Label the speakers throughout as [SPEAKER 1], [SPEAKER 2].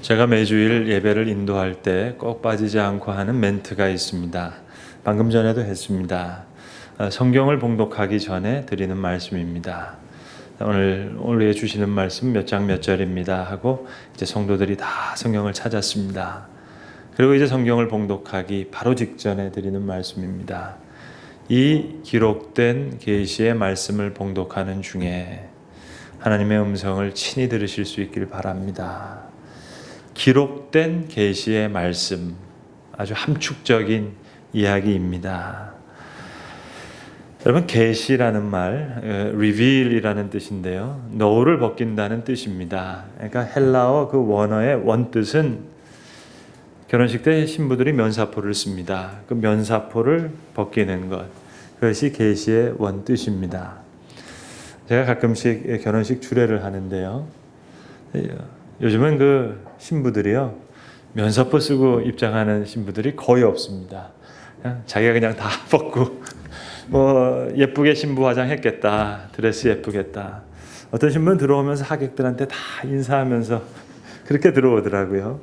[SPEAKER 1] 제가 매주일 예배를 인도할 때 꼭 빠지지 않고 하는 멘트가 있습니다. 방금 전에도 했습니다. 성경을 봉독하기 전에 드리는 말씀입니다. 오늘 주시는 말씀 몇 장 몇 절입니다 하고 이제 성도들이 다 성경을 찾았습니다. 그리고 이제 성경을 봉독하기 바로 직전에 드리는 말씀입니다. 이 기록된 계시의 말씀을 봉독하는 중에 하나님의 음성을 친히 들으실 수 있길 바랍니다. 기록된 계시의 말씀, 아주 함축적인 이야기입니다. 여러분, 계시라는 말, reveal이라는 뜻인데요, 너울을 벗긴다는 뜻입니다. 그러니까 헬라어 그 원어의 원뜻은 결혼식 때 신부들이 면사포를 씁니다. 그 면사포를 벗기는 것, 그것이 계시의 원뜻입니다. 제가 가끔씩 결혼식 주례를 하는데요, 요즘은 그 신부들이요, 면사포 쓰고 입장하는 신부들이 거의 없습니다. 자기가 그냥 다 벗고 예쁘게 신부 화장했겠다, 드레스 예쁘겠다. 어떤 신부는 들어오면서 하객들한테 다 인사하면서 그렇게 들어오더라고요.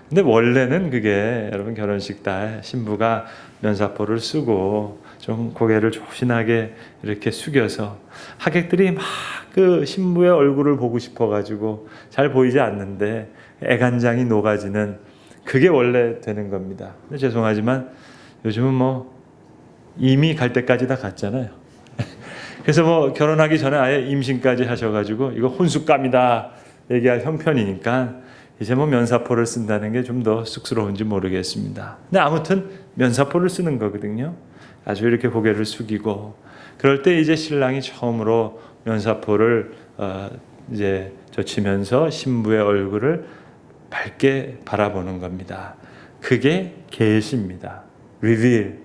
[SPEAKER 1] 근데 원래는 그게 여러분, 결혼식 날 신부가 면사포를 쓰고 좀 고개를 조신하게 이렇게 숙여서 하객들이 막 그 신부의 얼굴을 보고 싶어가지고 잘 보이지 않는데 애간장이 녹아지는, 그게 원래 되는 겁니다. 근데 죄송하지만 요즘은 이미 갈 때까지 다 갔잖아요. 그래서 결혼하기 전에 아예 임신까지 하셔가지고 이거 혼숙감이다 얘기할 형편이니까 이제 면사포를 쓴다는 게 좀 더 쑥스러운지 모르겠습니다. 근데 아무튼 면사포를 쓰는 거거든요. 아주 이렇게 고개를 숙이고, 그럴 때 이제 신랑이 처음으로 면사포를 이제 젖히면서 신부의 얼굴을 밝게 바라보는 겁니다. 그게 계시입니다. reveal,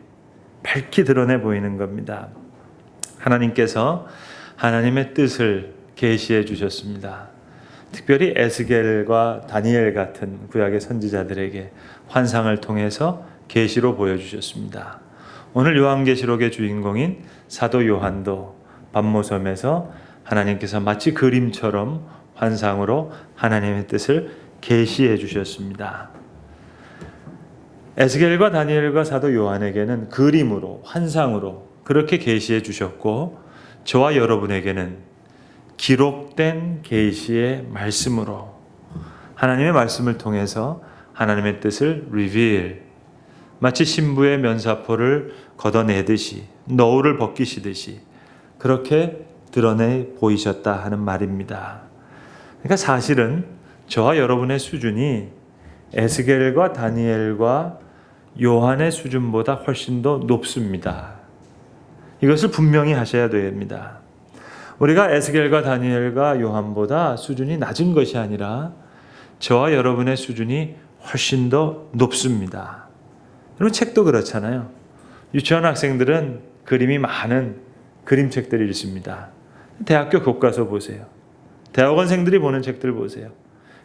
[SPEAKER 1] 밝히 드러내 보이는 겁니다. 하나님께서 하나님의 뜻을 계시해 주셨습니다. 특별히 에스겔과 다니엘 같은 구약의 선지자들에게 환상을 통해서 계시로 보여주셨습니다. 오늘 요한계시록의 주인공인 사도 요한도 밤모섬에서 하나님께서 마치 그림처럼 환상으로 하나님의 뜻을 계시해 주셨습니다. 에스겔과 다니엘과 사도 요한에게는 그림으로, 환상으로 그렇게 계시해 주셨고, 저와 여러분에게는 기록된 계시의 말씀으로, 하나님의 말씀을 통해서 하나님의 뜻을 reveal, 마치 신부의 면사포를 걷어내듯이, 너울을 벗기시듯이 그렇게 드러내 보이셨다 하는 말입니다. 그러니까 사실은 저와 여러분의 수준이 에스겔과 다니엘과 요한의 수준보다 훨씬 더 높습니다. 이것을 분명히 하셔야 됩니다. 우리가 에스겔과 다니엘과 요한보다 수준이 낮은 것이 아니라 저와 여러분의 수준이 훨씬 더 높습니다. 여러분, 책도 그렇잖아요. 유치원 학생들은 그림이 많은 그림책들이 있습니다. 대학교 교과서 보세요. 대학원생들이 보는 책들 보세요.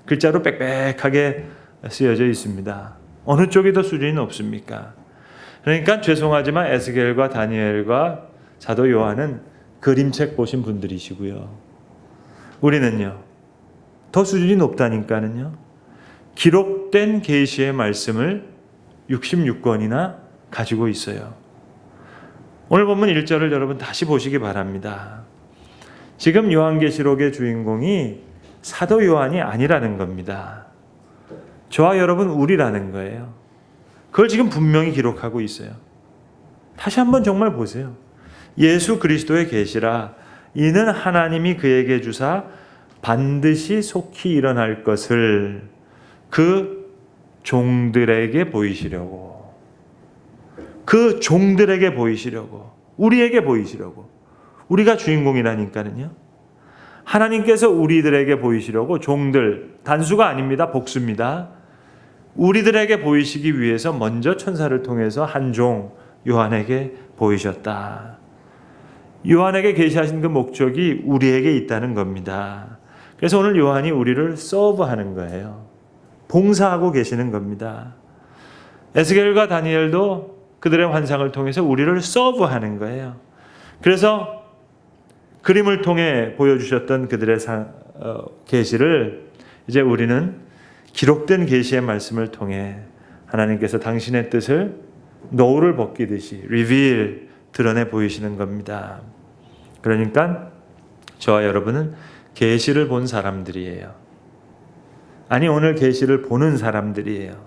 [SPEAKER 1] 글자로 빽빽하게 쓰여져 있습니다. 어느 쪽이 더 수준이 높습니까? 그러니까 죄송하지만 에스겔과 다니엘과 사도 요한은 그림책 보신 분들이시고요, 우리는요 더 수준이 높다니까는요. 기록된 계시의 말씀을 66권이나 가지고 있어요. 오늘 본문 1절을 여러분 다시 보시기 바랍니다. 지금 요한계시록의 주인공이 사도 요한이 아니라는 겁니다. 저와 여러분, 우리라는 거예요. 그걸 지금 분명히 기록하고 있어요. 다시 한번 정말 보세요. 예수 그리스도의 계시라, 이는 하나님이 그에게 주사 반드시 속히 일어날 것을 그 종들에게 보이시려고, 그 종들에게 보이시려고, 우리에게 보이시려고. 우리가 주인공이라니까는요. 하나님께서 우리들에게 보이시려고, 종들, 단수가 아닙니다. 복수입니다. 우리들에게 보이시기 위해서 먼저 천사를 통해서 한 종 요한에게 보이셨다. 요한에게 계시하신 그 목적이 우리에게 있다는 겁니다. 그래서 오늘 요한이 우리를 서브하는 거예요. 봉사하고 계시는 겁니다. 에스겔과 다니엘도 그들의 환상을 통해서 우리를 서브하는 거예요. 그래서 그림을 통해 보여주셨던 그들의 계시를 이제 우리는 기록된 계시의 말씀을 통해 하나님께서 당신의 뜻을 노를 벗기듯이 reveal, 드러내 보이시는 겁니다. 그러니까 저와 여러분은 계시를 본 사람들이에요. 아니, 오늘 계시를 보는 사람들이에요.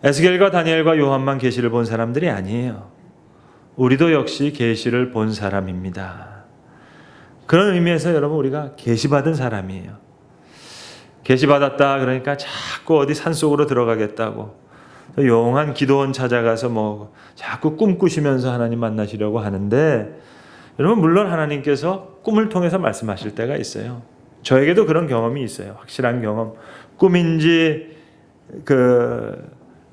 [SPEAKER 1] 에스겔과 다니엘과 요한만 계시를 본 사람들이 아니에요. 우리도 역시 계시를 본 사람입니다. 그런 의미에서 여러분, 우리가 계시받은 사람이에요. 계시받았다 그러니까 자꾸 어디 산속으로 들어가겠다고 용한 기도원 찾아가서 자꾸 꿈꾸시면서 하나님 만나시려고 하는데, 여러분, 물론 하나님께서 꿈을 통해서 말씀하실 때가 있어요. 저에게도 그런 경험이 있어요. 확실한 경험. 꿈인지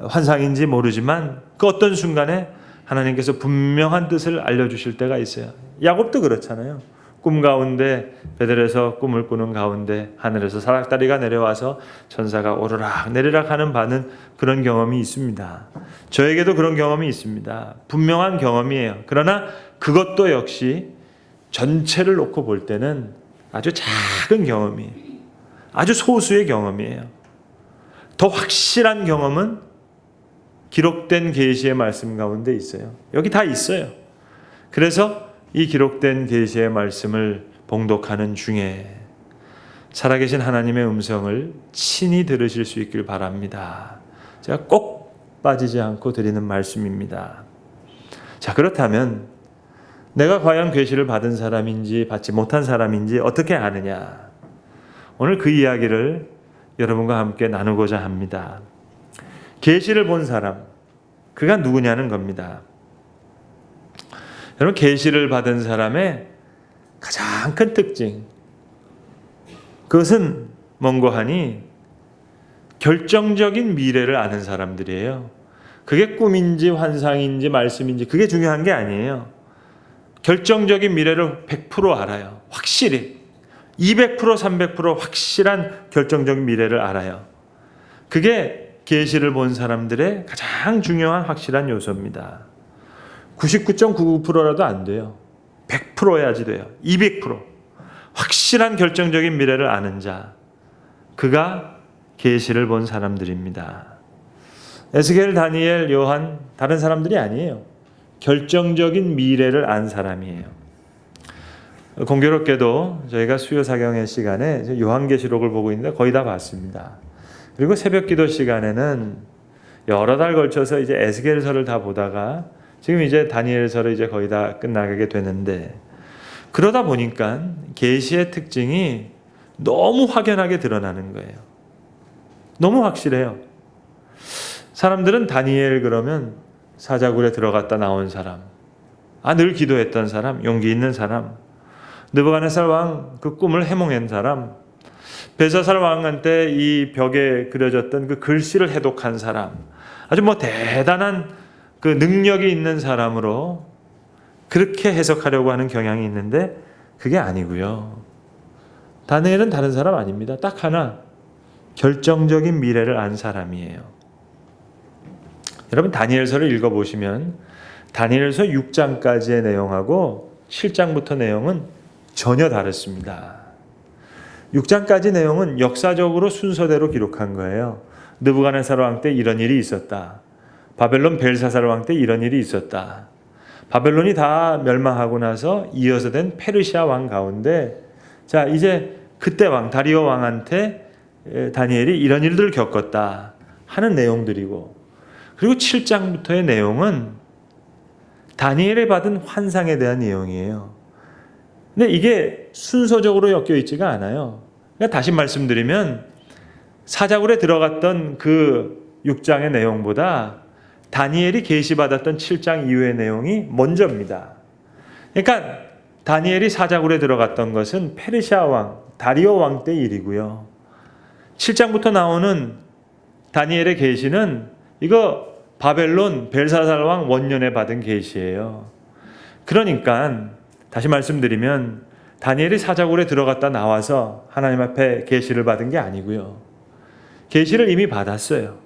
[SPEAKER 1] 환상인지 모르지만 그 어떤 순간에 하나님께서 분명한 뜻을 알려주실 때가 있어요. 야곱도 그렇잖아요. 꿈 가운데, 베델에서 꿈을 꾸는 가운데 하늘에서 사닥다리가 내려와서 천사가 오르락 내리락 하는 바는 그런 경험이 있습니다. 저에게도 그런 경험이 있습니다. 분명한 경험이에요. 그러나 그것도 역시 전체를 놓고 볼 때는 아주 작은 경험이에요. 아주 소수의 경험이에요. 더 확실한 경험은 기록된 계시의 말씀 가운데 있어요. 여기 다 있어요. 그래서 이 기록된 계시의 말씀을 봉독하는 중에 살아계신 하나님의 음성을 친히 들으실 수 있길 바랍니다. 제가 꼭 빠지지 않고 드리는 말씀입니다. 자, 그렇다면 내가 과연 계시를 받은 사람인지 받지 못한 사람인지 어떻게 아느냐? 오늘 그 이야기를 여러분과 함께 나누고자 합니다. 계시를 본 사람, 그가 누구냐는 겁니다. 여러분, 계시를 받은 사람의 가장 큰 특징, 그것은 뭔고 하니 결정적인 미래를 아는 사람들이에요. 그게 꿈인지 환상인지 말씀인지 그게 중요한 게 아니에요. 결정적인 미래를 100% 알아요. 확실히 200% 300% 확실한 결정적인 미래를 알아요. 그게 계시를 본 사람들의 가장 중요한 확실한 요소입니다. 99.99%라도 안 돼요. 100%야지 돼요. 200% 확실한 결정적인 미래를 아는 자, 그가 계시를 본 사람들입니다. 에스겔, 다니엘, 요한 다른 사람들이 아니에요. 결정적인 미래를 안 사람이에요. 공교롭게도 저희가 수요 사경의 시간에 요한계시록을 보고 있는데 거의 다 봤습니다. 그리고 새벽 기도 시간에는 여러 달 걸쳐서 이제 에스겔서를 다 보다가 지금 이제 다니엘서를 이제 거의 다 끝나게 되는데, 그러다 보니까 계시의 특징이 너무 확연하게 드러나는 거예요. 너무 확실해요. 사람들은 다니엘 그러면 사자굴에 들어갔다 나온 사람, 늘 기도했던 사람, 용기 있는 사람, 느부갓네살 왕 그 꿈을 해몽한 사람, 벨사살 왕한테 이 벽에 그려졌던 그 글씨를 해독한 사람, 아주 대단한 그 능력이 있는 사람으로 그렇게 해석하려고 하는 경향이 있는데 그게 아니고요. 다니엘은 다른 사람 아닙니다. 딱 하나, 결정적인 미래를 안 사람이에요. 여러분, 다니엘서를 읽어보시면 다니엘서 6장까지의 내용하고 7장부터 내용은 전혀 다릅니다. 6장까지 내용은 역사적으로 순서대로 기록한 거예요. 느부갓네살 왕 때 이런 일이 있었다. 바벨론 벨사살 왕 때 이런 일이 있었다. 바벨론이 다 멸망하고 나서 이어서 된 페르시아 왕 가운데, 자, 이제 그때 왕 다리오 왕한테 다니엘이 이런 일들을 겪었다 하는 내용들이고, 그리고 7장부터의 내용은 다니엘이 받은 환상에 대한 내용이에요. 근데 이게 순서적으로 엮여 있지가 않아요. 그러니까 다시 말씀드리면 사자굴에 들어갔던 그 6장의 내용보다 다니엘이 계시받았던 7장 이후의 내용이 먼저입니다. 그러니까 다니엘이 사자굴에 들어갔던 것은 페르시아 왕 다리오 왕 때 일이고요. 7장부터 나오는 다니엘의 계시는 이거 바벨론 벨사살 왕 원년에 받은 계시예요. 그러니까 다시 말씀드리면 다니엘이 사자굴에 들어갔다 나와서 하나님 앞에 계시를 받은 게 아니고요. 계시를 이미 받았어요.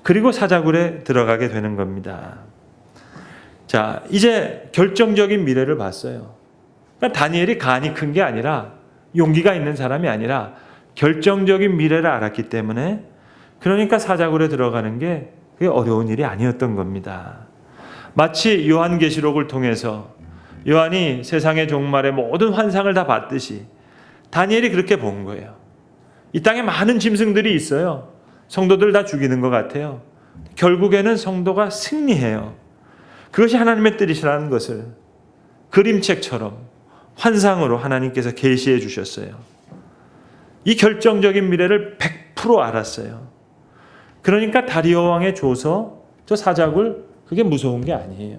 [SPEAKER 1] 그리고 사자굴에 들어가게 되는 겁니다. 자, 이제 결정적인 미래를 봤어요. 그러니까 다니엘이 간이 큰 게 아니라, 용기가 있는 사람이 아니라 결정적인 미래를 알았기 때문에 그러니까 사자굴에 들어가는 게 그게 어려운 일이 아니었던 겁니다. 마치 요한계시록을 통해서 요한이 세상의 종말의 모든 환상을 다 봤듯이 다니엘이 그렇게 본 거예요. 이 땅에 많은 짐승들이 있어요. 성도들 다 죽이는 것 같아요. 결국에는 성도가 승리해요. 그것이 하나님의 뜻이라는 것을 그림책처럼 환상으로 하나님께서 계시해 주셨어요. 이 결정적인 미래를 100% 알았어요. 그러니까 다리오 왕의 조서, 저 사자굴, 그게 무서운 게 아니에요.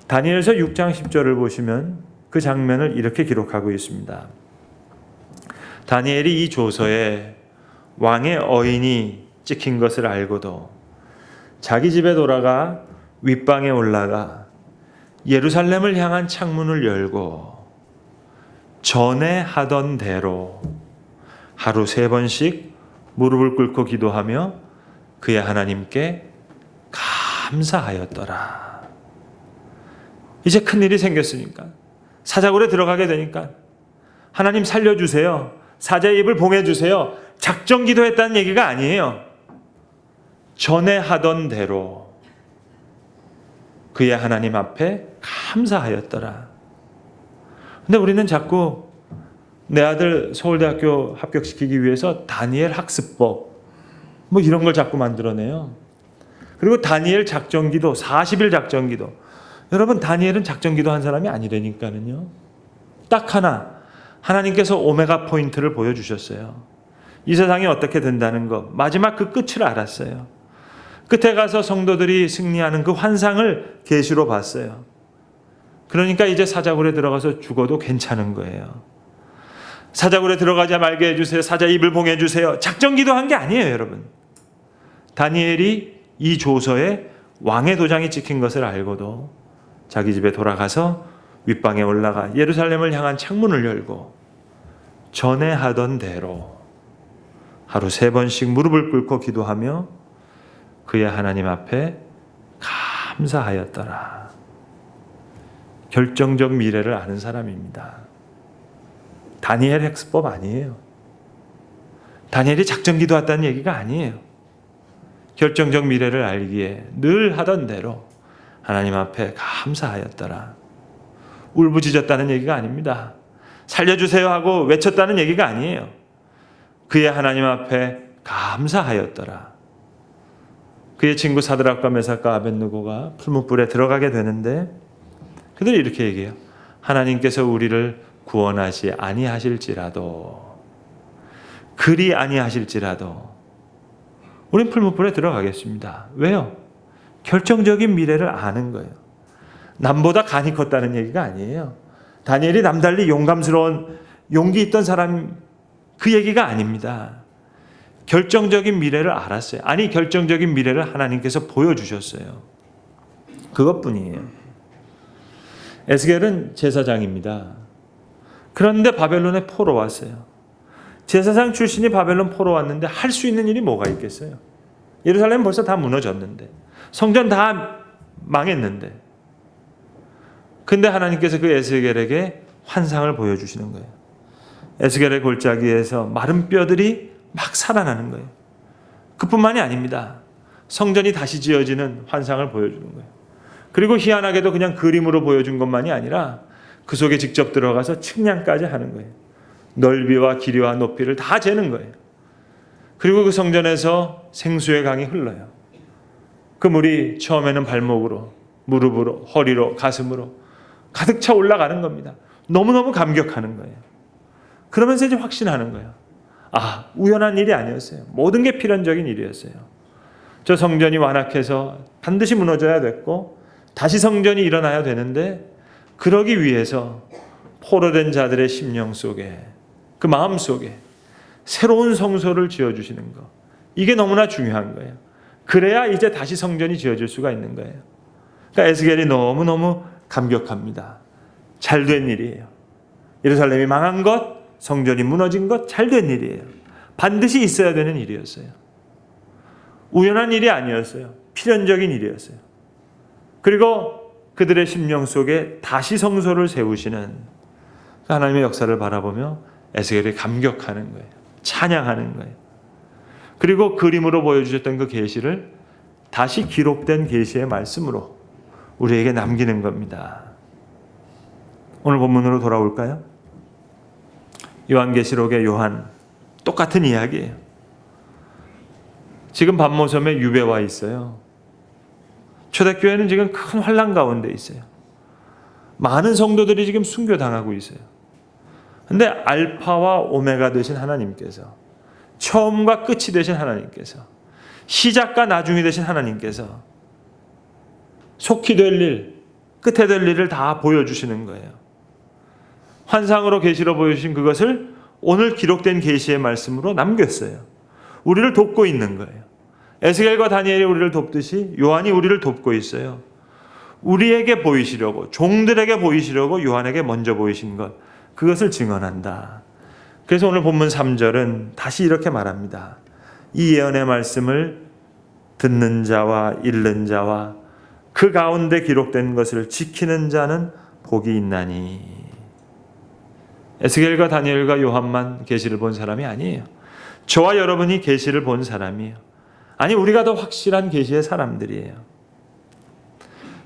[SPEAKER 1] 다니엘서 6장 10절을 보시면 그 장면을 이렇게 기록하고 있습니다. 다니엘이 이 조서에 왕의 어인이 찍힌 것을 알고도 자기 집에 돌아가 윗방에 올라가 예루살렘을 향한 창문을 열고 전에 하던 대로 하루 3번씩 무릎을 꿇고 기도하며 그의 하나님께 감사하였더라. 이제 큰일이 생겼으니까, 사자굴에 들어가게 되니까 하나님 살려주세요, 사자의 입을 봉해주세요, 작정 기도했다는 얘기가 아니에요. 전에 하던 대로 그의 하나님 앞에 감사하였더라. 근데 우리는 자꾸 내 아들 서울대학교 합격시키기 위해서 다니엘 학습법 뭐 이런 걸 자꾸 만들어내요. 그리고 다니엘 작정기도, 40일 작정기도. 여러분, 다니엘은 작정기도 한 사람이 아니라니까는요. 딱 하나, 하나님께서 오메가 포인트를 보여주셨어요. 이 세상이 어떻게 된다는 것, 마지막 그 끝을 알았어요. 끝에 가서 성도들이 승리하는 그 환상을 계시로 봤어요. 그러니까 이제 사자굴에 들어가서 죽어도 괜찮은 거예요. 사자굴에 들어가지 말게 해주세요, 사자 입을 봉해주세요, 작정기도 한 게 아니에요. 여러분, 다니엘이 이 조서에 왕의 도장이 찍힌 것을 알고도 자기 집에 돌아가서 윗방에 올라가 예루살렘을 향한 창문을 열고 전에 하던 대로 하루 3번씩 무릎을 꿇고 기도하며 그의 하나님 앞에 감사하였더라. 결정적 미래를 아는 사람입니다. 다니엘 학습법 아니에요. 다니엘이 작정기도 했다는 얘기가 아니에요. 결정적 미래를 알기에 늘 하던 대로 하나님 앞에 감사하였더라. 울부짖었다는 얘기가 아닙니다. 살려주세요 하고 외쳤다는 얘기가 아니에요. 그의 하나님 앞에 감사하였더라. 그의 친구 사드락과 메삭과 아벳느고가 풀무불에 들어가게 되는데 그들이 이렇게 얘기해요. 하나님께서 우리를 구원하지 아니하실지라도, 그리 아니하실지라도 우린 풀무불에 들어가겠습니다. 왜요? 결정적인 미래를 아는 거예요. 남보다 간이 컸다는 얘기가 아니에요. 다니엘이 남달리 용감스러운 용기 있던 사람, 그 얘기가 아닙니다. 결정적인 미래를 알았어요. 아니, 결정적인 미래를 하나님께서 보여주셨어요. 그것뿐이에요. 에스겔은 제사장입니다. 그런데 바벨론에 포로 왔어요. 제사장 출신이 바벨론 포로 왔는데 할 수 있는 일이 뭐가 있겠어요? 예루살렘 벌써 다 무너졌는데, 성전 다 망했는데, 근데 하나님께서 그 에스겔에게 환상을 보여주시는 거예요. 에스겔의 골짜기에서 마른 뼈들이 막 살아나는 거예요. 그뿐만이 아닙니다. 성전이 다시 지어지는 환상을 보여주는 거예요. 그리고 희한하게도 그냥 그림으로 보여준 것만이 아니라 그 속에 직접 들어가서 측량까지 하는 거예요. 넓이와 길이와 높이를 다 재는 거예요. 그리고 그 성전에서 생수의 강이 흘러요. 그 물이 처음에는 발목으로, 무릎으로, 허리로, 가슴으로 가득 차 올라가는 겁니다. 너무너무 감격하는 거예요. 그러면서 이제 확신하는 거예요. 아, 우연한 일이 아니었어요. 모든 게 필연적인 일이었어요. 저 성전이 완악해서 반드시 무너져야 됐고 다시 성전이 일어나야 되는데, 그러기 위해서 포로된 자들의 심령 속에, 그 마음 속에 새로운 성소를 지어주시는 것, 이게 너무나 중요한 거예요. 그래야 이제 다시 성전이 지어질 수가 있는 거예요. 그러니까 에스겔이 너무너무 감격합니다. 잘된 일이에요. 예루살렘이 망한 것, 성전이 무너진 것, 잘된 일이에요. 반드시 있어야 되는 일이었어요. 우연한 일이 아니었어요. 필연적인 일이었어요. 그리고 그들의 심령 속에 다시 성소를 세우시는 하나님의 역사를 바라보며 에스겔이 감격하는 거예요. 찬양하는 거예요. 그리고 그림으로 보여주셨던 그 계시를 다시 기록된 계시의 말씀으로 우리에게 남기는 겁니다. 오늘 본문으로 돌아올까요? 요한계시록의 요한, 똑같은 이야기예요. 지금 밤모섬에 유배와 있어요. 초대교회는 지금 큰 환난 가운데 있어요. 많은 성도들이 지금 순교당하고 있어요. 근데 알파와 오메가 되신 하나님께서, 처음과 끝이 되신 하나님께서, 시작과 나중이 되신 하나님께서 속히 될 일, 끝에 될 일을 다 보여주시는 거예요. 환상으로 계시로 보여주신 그것을 오늘 기록된 계시의 말씀으로 남겼어요. 우리를 돕고 있는 거예요. 에스겔과 다니엘이 우리를 돕듯이 요한이 우리를 돕고 있어요. 우리에게 보이시려고, 종들에게 보이시려고 요한에게 먼저 보이신 것, 그것을 증언한다. 그래서 오늘 본문 3절은 다시 이렇게 말합니다. 이 예언의 말씀을 듣는 자와 읽는 자와 그 가운데 기록된 것을 지키는 자는 복이 있나니. 에스겔과 다니엘과 요한만 계시를 본 사람이 아니에요. 저와 여러분이 계시를 본 사람이에요. 아니, 우리가 더 확실한 계시의 사람들이에요.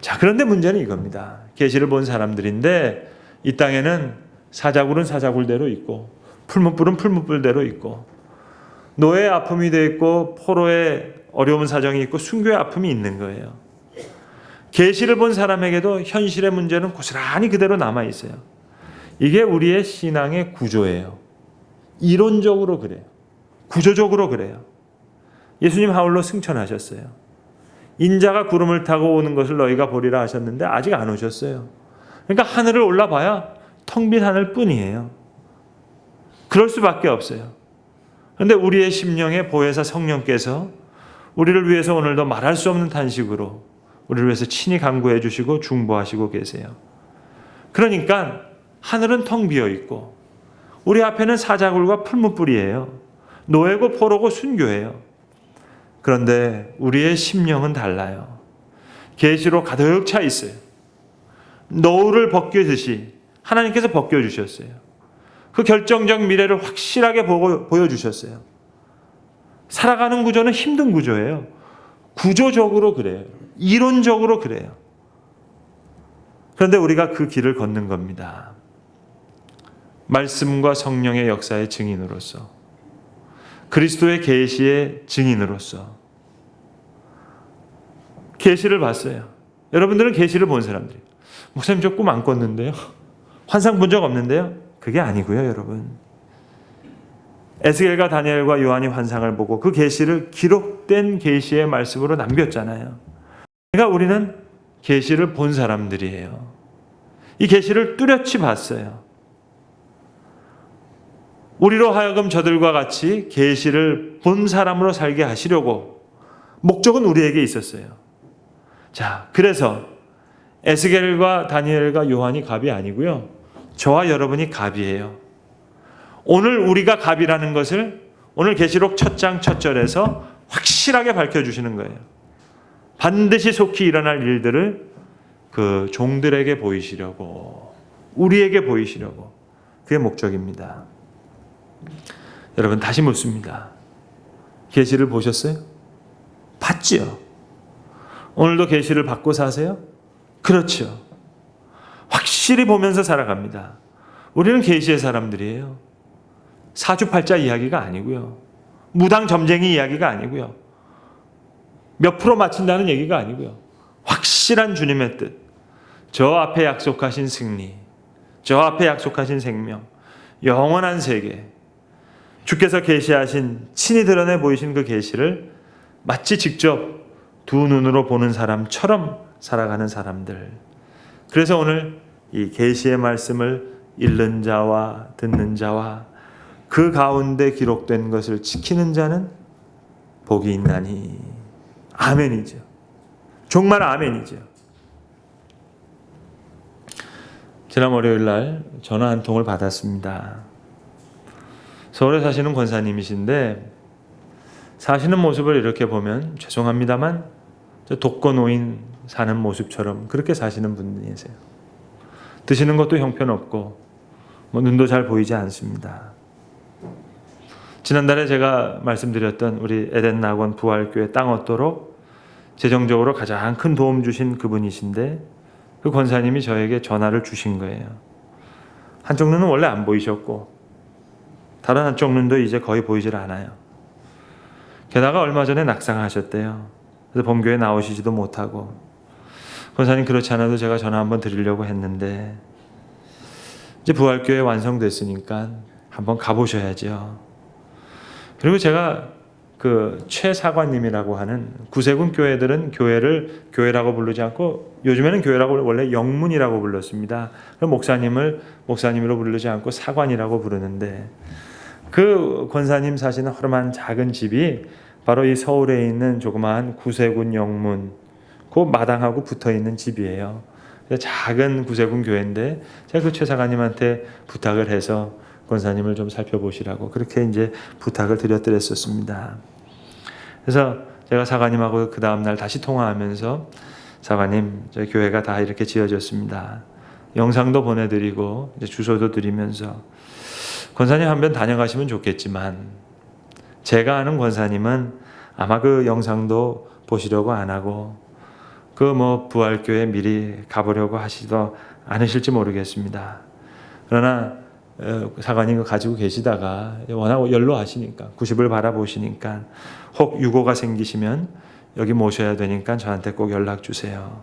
[SPEAKER 1] 자, 그런데 문제는 이겁니다. 계시를 본 사람들인데 이 땅에는 사자굴은 사자굴대로 있고 풀무불은 풀무불대로 있고 노예의 아픔이 되어 있고 포로의 어려운 사정이 있고 순교의 아픔이 있는 거예요. 계시를 본 사람에게도 현실의 문제는 고스란히 그대로 남아 있어요. 이게 우리의 신앙의 구조예요. 이론적으로 그래요. 구조적으로 그래요. 예수님 하울로 승천하셨어요. 인자가 구름을 타고 오는 것을 너희가 보리라 하셨는데 아직 안 오셨어요. 그러니까 하늘을 올라봐야 텅 빈 하늘 뿐이에요. 그럴 수밖에 없어요. 그런데 우리의 심령의 보혜사 성령께서 우리를 위해서 오늘도 말할 수 없는 탄식으로 우리를 위해서 친히 간구해 주시고 중보하시고 계세요. 그러니까 하늘은 텅 비어 있고 우리 앞에는 사자굴과 풀무불이에요. 노예고 포로고 순교예요. 그런데 우리의 심령은 달라요. 계시로 가득 차 있어요. 노을을 벗겨듯이 하나님께서 벗겨주셨어요. 그 결정적 미래를 확실하게 보여주셨어요. 살아가는 구조는 힘든 구조예요. 구조적으로 그래요. 이론적으로 그래요. 그런데 우리가 그 길을 걷는 겁니다. 말씀과 성령의 역사의 증인으로서, 그리스도의 계시의 증인으로서 계시를 봤어요. 여러분들은 계시를 본 사람들이에요. 목사님, 저 꿈 안 꿨는데요. 환상 본 적 없는데요. 그게 아니고요, 여러분. 에스겔과 다니엘과 요한이 환상을 보고 그 계시를 기록된 계시의 말씀으로 남겼잖아요. 그러니까 우리는 계시를 본 사람들이에요. 이 계시를 뚜렷이 봤어요. 우리로 하여금 저들과 같이 계시를 본 사람으로 살게 하시려고 목적은 우리에게 있었어요. 자, 그래서 에스겔과 다니엘과 요한이 갑이 아니고요. 저와 여러분이 갑이에요. 오늘 우리가 갑이라는 것을 오늘 계시록 첫 장 첫 절에서 확실하게 밝혀주시는 거예요. 반드시 속히 일어날 일들을 그 종들에게 보이시려고, 우리에게 보이시려고, 그게 목적입니다. 여러분, 다시 묻습니다. 계시를 보셨어요? 봤지요? 오늘도 계시를 받고 사세요? 그렇죠. 확실히 보면서 살아갑니다. 우리는 계시의 사람들이에요. 사주팔자 이야기가 아니고요. 무당 점쟁이 이야기가 아니고요. 몇 프로 맞춘다는 얘기가 아니고요. 확실한 주님의 뜻, 저 앞에 약속하신 승리, 저 앞에 약속하신 생명, 영원한 세계, 주께서 계시하신, 친히 드러내 보이신 그 계시를 마치 직접 두 눈으로 보는 사람처럼 살아가는 사람들. 그래서 오늘 이 계시의 말씀을 읽는 자와 듣는 자와 그 가운데 기록된 것을 지키는 자는 복이 있나니. 아멘이죠. 정말 아멘이죠. 지난 월요일 날 전화 한 통을 받았습니다. 서울에 사시는 권사님이신데 사시는 모습을 이렇게 보면 죄송합니다만 독거노인 사는 모습처럼 그렇게 사시는 분이세요. 드시는 것도 형편없고 눈도 잘 보이지 않습니다. 지난달에 제가 말씀드렸던 우리 에덴 낙원 부활교회 땅 얻도록 재정적으로 가장 큰 도움 주신 그분이신데 그 권사님이 저에게 전화를 주신 거예요. 한쪽 눈은 원래 안 보이셨고 다른 한쪽 눈도 이제 거의 보이질 않아요. 게다가 얼마 전에 낙상하셨대요. 그래서 본교에 나오시지도 못하고 권사님 그렇지 않아도 제가 전화 한번 드리려고 했는데 이제 부활교회 완성됐으니까 한번 가보셔야죠. 그리고 제가 그 최사관님이라고 하는 구세군 교회들은 교회를 교회라고 부르지 않고 요즘에는 교회라고 원래 영문이라고 불렀습니다. 그럼 목사님을 목사님으로 부르지 않고 사관이라고 부르는데 그 권사님 사시는 허름한 작은 집이 바로 이 서울에 있는 조그마한 구세군 영문 그 마당하고 붙어있는 집이에요. 작은 구세군 교회인데 제가 그 최사관님한테 부탁을 해서 권사님을 좀 살펴보시라고 그렇게 이제 부탁을 드렸었습니다. 그래서 제가 사관님하고 그 다음날 다시 통화하면서 사관님 저희 교회가 다 이렇게 지어졌습니다. 영상도 보내드리고 이제 주소도 드리면서 권사님 한 번 다녀가시면 좋겠지만 제가 아는 권사님은 아마 그 영상도 보시려고 안 하고 그 뭐 부활교회 미리 가보려고 하시도 않으실지 모르겠습니다. 그러나 사관님 가지고 계시다가 워낙 연로하시니까 90을 바라보시니까 혹 유고가 생기시면 여기 모셔야 되니까 저한테 꼭 연락 주세요.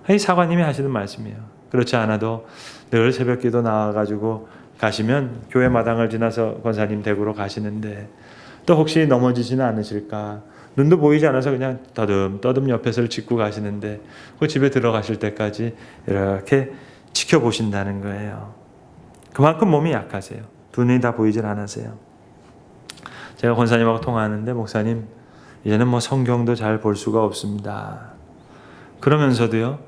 [SPEAKER 1] 이 사관님이 하시는 말씀이에요. 그렇지 않아도 늘 새벽기도 나와가지고 가시면 교회 마당을 지나서 권사님 댁으로 가시는데 또 혹시 넘어지지는 않으실까 눈도 보이지 않아서 그냥 떠듬 옆에서 짚고 가시는데 그 집에 들어가실 때까지 이렇게 지켜보신다는 거예요. 그만큼 몸이 약하세요. 두 눈이 다 보이질 않으세요. 제가 권사님하고 통화하는데 목사님 이제는 뭐 성경도 잘 볼 수가 없습니다. 그러면서도요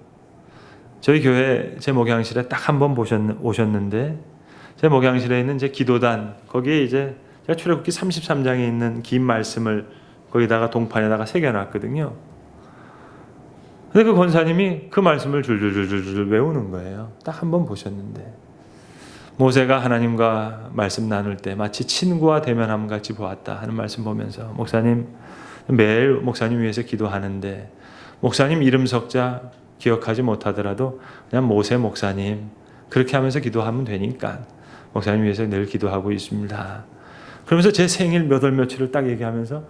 [SPEAKER 1] 저희 교회 제 목양실에 딱 한 번 오셨는데 제 목양실에 있는 제 기도단 거기에 이제 제가 출애굽기 33장에 있는 긴 말씀을 거기다가 동판에다가 새겨놨거든요. 근데 그 권사님이 그 말씀을 줄줄줄줄 외우는 거예요. 딱 한 번 보셨는데 모세가 하나님과 말씀 나눌 때 마치 친구와 대면함 같이 보았다 하는 말씀 보면서 목사님 매일 목사님 위해서 기도하는데 목사님 이름 석자 기억하지 못하더라도 그냥 모세 목사님 그렇게 하면서 기도하면 되니까 목사님 위해서 늘 기도하고 있습니다. 그러면서 제 생일 몇 월 며칠을 딱 얘기하면서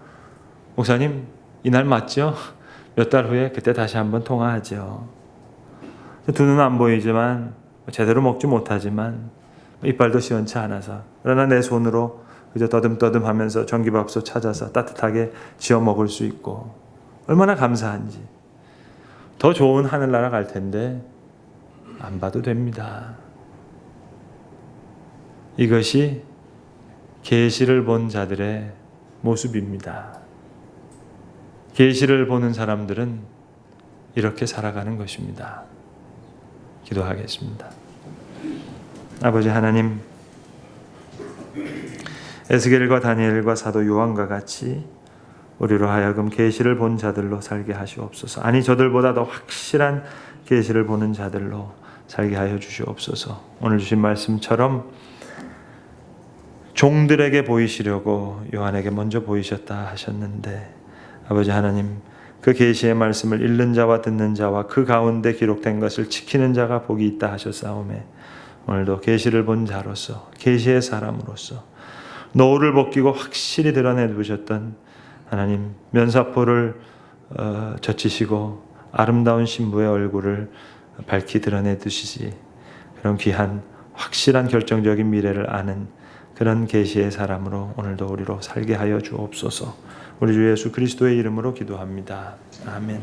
[SPEAKER 1] 목사님 이날 맞죠? 몇 달 후에 그때 다시 한번 통화하죠. 두 눈은 안 보이지만 제대로 먹지 못하지만 이빨도 시원치 않아서 그러나 내 손으로 그저 떠듬떠듬 하면서 전기밥솥 찾아서 따뜻하게 지어 먹을 수 있고 얼마나 감사한지. 더 좋은 하늘나라 갈 텐데 안 봐도 됩니다. 이것이 계시를 본 자들의 모습입니다. 계시를 보는 사람들은 이렇게 살아가는 것입니다. 기도하겠습니다. 아버지 하나님, 에스겔과 다니엘과 사도 요한과 같이 우리로 하여금 계시를 본 자들로 살게 하시옵소서. 아니 저들보다 더 확실한 계시를 보는 자들로 살게 하여 주시옵소서. 오늘 주신 말씀처럼 종들에게 보이시려고 요한에게 먼저 보이셨다 하셨는데 아버지 하나님, 그 계시의 말씀을 읽는 자와 듣는 자와 그 가운데 기록된 것을 지키는 자가 복이 있다 하셨사오매 오늘도 계시를 본 자로서 계시의 사람으로서 노를 벗기고 확실히 드러내 두셨던 하나님 면사포를 젖히시고 아름다운 신부의 얼굴을 밝히 드러내 두시지 그런 귀한 확실한 결정적인 미래를 아는 그런 계시의 사람으로 오늘도 우리로 살게 하여 주옵소서. 우리 주 예수 그리스도의 이름으로 기도합니다. 아멘.